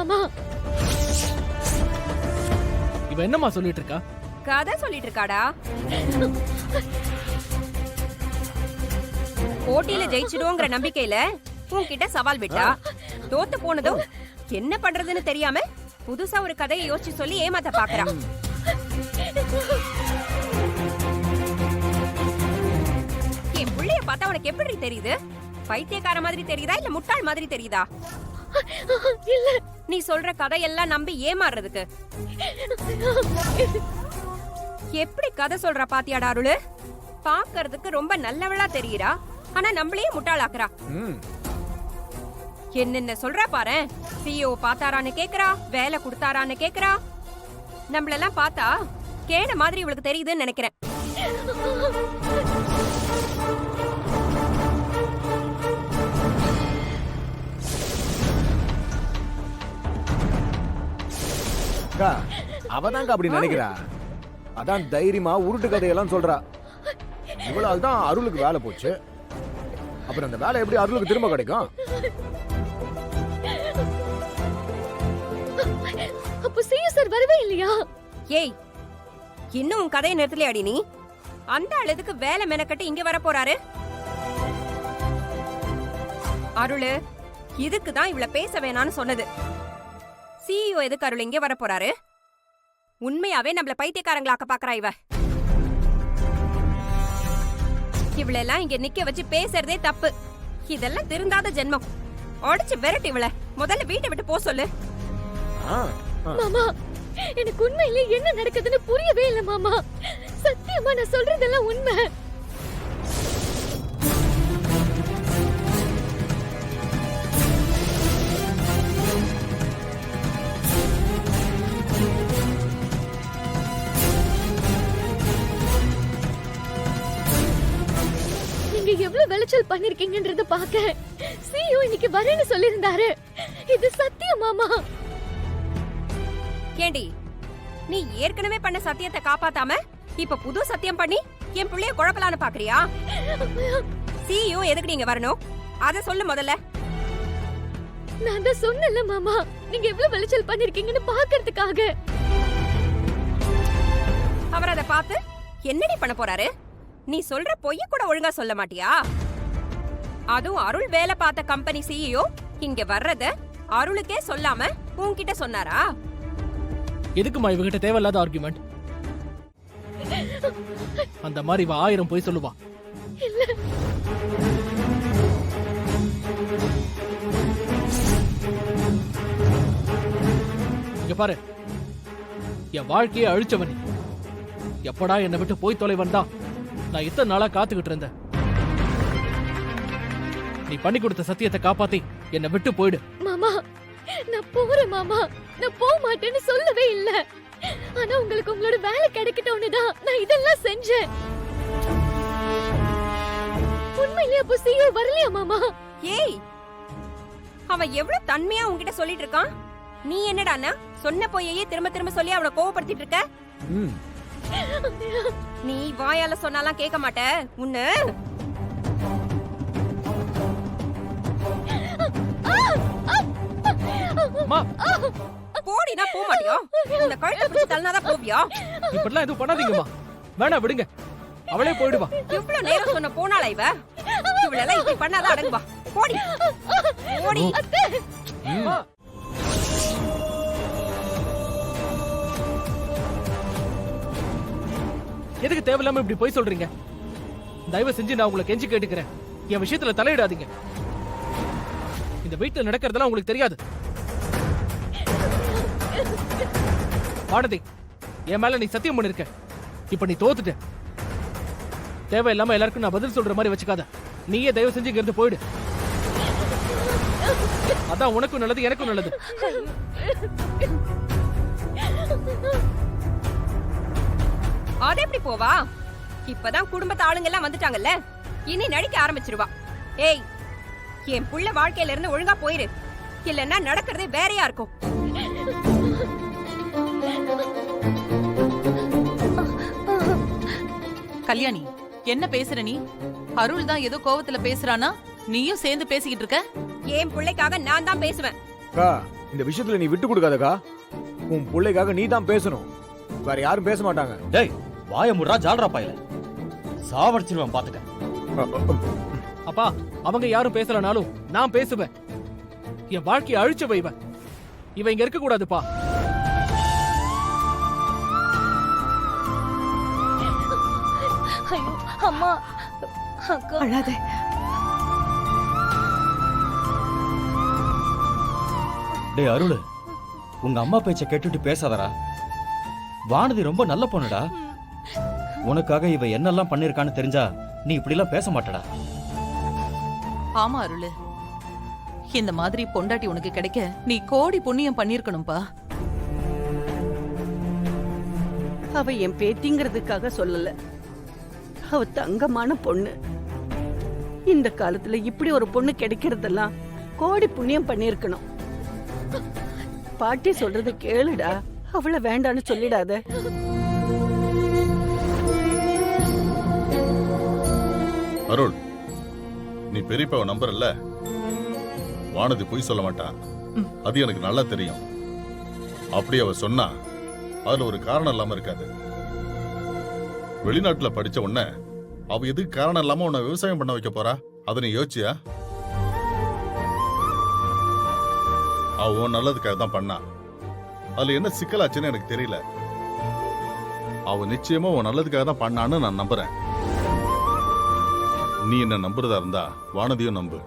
மாமா. இவ என்னம்மா சொல்லிட்டு இருக்கா? கதை சொல்லிட்டு இருக்காடா. போட்டியில ஜெயிச்சிடுவோங்கிற நம்பிக்கையில உன்கிட்ட சவால் விட்டா. தோத்து போனதும் என்ன பண்றதுன்னு தெரியாம புதுசா ஒரு கதையை யோசிச்சு சொல்லி ஏமாத்த பாக்குறா. என் புள்ளைய பார்த்தா உனக்கு எப்படி தெரியுது? பைத்தியக்கார மாதிரி தெரியுதா இல்ல முட்டாள் மாதிரி தெரியுதா? இல்ல, நீ சொல்ற கதையெல்லாம் நம்பி ஏமாறுறதுக்கு. எப்படி கதை சொல்ற பாத்தியாடா அருளு? பாக்குறதுக்கு ரொம்ப நல்லவளா தெரியுறா, ஆனா நம்மளையே முட்டாளாக்குறா. என்னென்ன சொல்றா பாரு. சிஓ பாத்தாரான்னு கேக்குறா, வேலை கொடுத்தாரான்னு கேக்குறா. நம்மளெல்லாம் பார்த்தா கேன மாதிரி இவளுக்கு தெரியுதுன்னு நினைக்கிறேன். அவதாங்க அப்படி நினைக்கிறா. அதான் தைரியமா உருட்டு கதையெல்லாம் சொல்றா. இவ்வளவு தான் அருளுக்கு வேலை போச்சு. அப்புறம் அந்த வேலை எப்படி அருளுக்கு திரும்ப கிடைக்கும்? அப்ப சிஏ சார் வரவே இல்லையா? ஏய், இன்னும் உன் கதையை நிறுத்தலையா அடி நீ? அந்த அழுதுக்கு வேலை மெனக்கட்டு இங்க வர போறாரு. அருளு, இதுக்கு தான் இவள பேச வேணான்னு சொன்னது. சிஇஓ எதுக்கு அருள் இங்க வர போறாரு? உண்மையாவே நம்மள பைத்தியக்காரங்களாக்க பாக்குறா இவ. இவளெல்லாம் இங்க நிக்க வச்சு பேசுறதே தப்பு. இதெல்லாம் திருந்தாத ஜென்மம். உடைச்சு விரட்டு இவள. முதல்ல வீட்டை விட்டு போ சொல்லு. மாமா, எனக்கு உண்மையிலே என்ன நடக்குதுன்னு புரியவே இல்ல மாமா. சத்தியமா நான் சொல்றதெல்லாம் உண்மை. நீங்க எவ்வளவு விளைச்சல் பண்ணிருக்கீங்கன்றத பாக்க சிஇஓ இன்னைக்கு வரேன்னு சொல்லிருந்தாரு. இது சத்தியம் மாமா. ஏண்டி, நீ ஏற்கனவே பண்ண சத்தியத்தை காப்பாத்தாம இப்ப புது சத்தியம் பண்ணி என் பிள்ளைய குழப்பலான்னு பாக்குறியா? சிஇஓ எதுக்கு நீங்க வரணும்? அத சொல்லு முதல்ல. நான் தான் சொன்னல மாமா, நீங்க எவ்வளவு விளைச்சல் பண்ணிருக்கீங்கன்னு பாக்குறதுக்காக. அவர் அதை பார்த்து என்னடி பண்ண போறாரு? நீ சொல்ற பொய்ய கூட ஒழுங்கா சொல்ல மாட்டியா? அதுவும் அருள் வேலை பார்த்த கம்பெனி சிஇஓ இங்க வர்றத அருளுக்கே சொல்லாம உன்கிட்ட சொன்னாரா? எதுக்குமா இவகிட்ட தேவையில்லாத ஆர்குமெண்ட்? அந்த மாதிரி இவ 1000 போய் சொல்லுவா. இங்க பாரு, என் வாழ்க்கையை அழிச்சவன். எப்படா என்னை விட்டு போய் தொலைவன் தான் நான் இத்தனை நாளா காத்துக்கிட்டு இருந்தேன். நீ பண்ணி கொடுத்த சத்தியத்தை காப்பாத்தி என்னை விட்டு போயிடு. மாமா, நான் போறேன் மாமா. நான் போக மாட்டேன்னு சொல்லவே இல்ல. ஆனா உங்களுக்கு உங்களோட வேலை கிடைக்கட்டும்னு தான் நான் இதெல்லாம் செஞ்சேன். உண்மையிலேயே அப்போ சிஇஓ வரலையா மாமா? ஏய், அவன் எவ்வளவு தன்மையா உன்கிட்ட சொல்லிட்டு இருக்கான். நீ என்னடான்னா சொன்ன பொய்யையே திரும்ப திரும்ப சொல்லி அவனை கோவப்படுத்திட்டு இருக்க. நீ வாயால சொன்னாலாம் கேட்க மாட்ட. உன்ன போடினா போக மாட்டியா? இந்த கழுத்தை பிடிச்சு தள்ளினாதான் போவியா? இப்படிலாம் எதுவும் பண்ணாதீங்கம்மா. வேணா விடுங்க, அவளே போயிடுவா. இவ்வளவு நேரம் சொன்ன போனாளா இவ? இவளெல்லாம் இப்படி பண்ணாதான் அடங்குவா. போடி போடி. எதுக்கு தேவையில்லாம இப்படி போய் சொல்றீங்க? தயவு செஞ்சு நான் உங்களை கெஞ்சி கேட்டுக்கிறேன், என் விஷயத்துல தலையிடாதீங்க. இந்த வீட்டுல நடக்கிறதெல்லாம் உங்களுக்கு தெரியாது. பாரதி, என் மேல நீ சத்தியம் பண்ணிருக்க. இப்ப நீ தோத்துட்ட. தேவையில்லாம எல்லாருக்கும் நான் பதில் சொல்ற மாதிரி வச்சுக்காத. நீயே தயவு செஞ்சு இங்க இருந்து போயிடு. அதான் உனக்கும் நல்லது, எனக்கும் நல்லது. அது எப்படி போவா? இப்பதான் குடும்பத்து ஆளுங்க எல்லாம் வந்துட்டாங்கல்ல, இனி நடிக்க ஆரம்பிச்சிருவா. ஏய், என் புள்ள வாழ்க்கையில இருந்து ஒழுங்கா போயிரு, இல்லன்னா நடக்கிறதே வேறையா இருக்கும். கல்யாணி, என்ன பேசுற நீ? அருள் தான் ஏதோ கோவத்துல பேசுறானா? நீயும் சேர்ந்து பேசிக்கிட்டு இருக்க? என் பிள்ளைக்காக நான் தான் பேசுவேன். இந்த விஷயத்துல நீ விட்டு கொடுக்காதக்கா. உன் பிள்ளைக்காக நீ தான் பேசணும், வேற யாரும் பேச மாட்டாங்க. டேய் வாய முடுறா ஜால்ரா பாயில சாவடிச்சிருவேன் பாத்துக்க. அப்பா அவங்க யாரும் பேசலனாலும் நான் பேசுவேன். என் வாழ்க்கையை அழிச்சு வைவேன். இவன் இங்க இருக்க கூடாதுப்பா. ஐயோ அம்மா, அக்கா. அழாத. டேய் அருள், உங்க அம்மா பேச்ச கேட்டுட்டு பேசாதடா. வானதி ரொம்ப நல்ல பொண்ணுடா. உனக்காக இவ என்னெல்லாம் பண்ணிருக்கான்னு தெரிஞ்சா நீ இப்படி எல்லாம் பேச மாட்டடா. ஆமா அருள், இந்த மாதிரி பொண்டாட்டி உனக்கு கிடைக்க நீ கோடி புண்ணியம் பண்ணிருக்கணும்பா. அவ என் பேத்திங்கிறதுக்காக சொல்லல, அவ தங்கமான பொண்ணு. இந்த காலத்துல இப்படி ஒரு பொண்ணு கிடைக்கிறதெல்லாம் கோடி புண்ணியம் பண்ணிருக்கணும். பாட்டி சொல்றது கேளுடா, அவளை வேண்டான்னு சொல்லிடாத. அருள், நீ பெரியப்பாவை நம்புறல்ல? வானதி பொய் சொல்ல மாட்டான், அது எனக்கு நல்லா தெரியும். அப்படி அவ சொன்னா அதுல ஒரு காரணம் இல்லாம இருக்காது. வெளிநாட்டுல படிச்ச உடனே அவ எதுக்கு காரணம் இல்லாம உன்னை விவசாயம் பண்ண வைக்க போறா? அதை நீ யோசிச்சியா? அவ உன் நல்லதுக்காக தான் பண்ணா. அதுல என்ன சிக்கலாச்சுன்னு எனக்கு தெரியல. அவ நிச்சயமா உன் நல்லதுக்காக தான் பண்ணான்னு நான் நம்புறேன். நீ என்ன நம்புறதா இருந்தா வானதியும் நம்பு.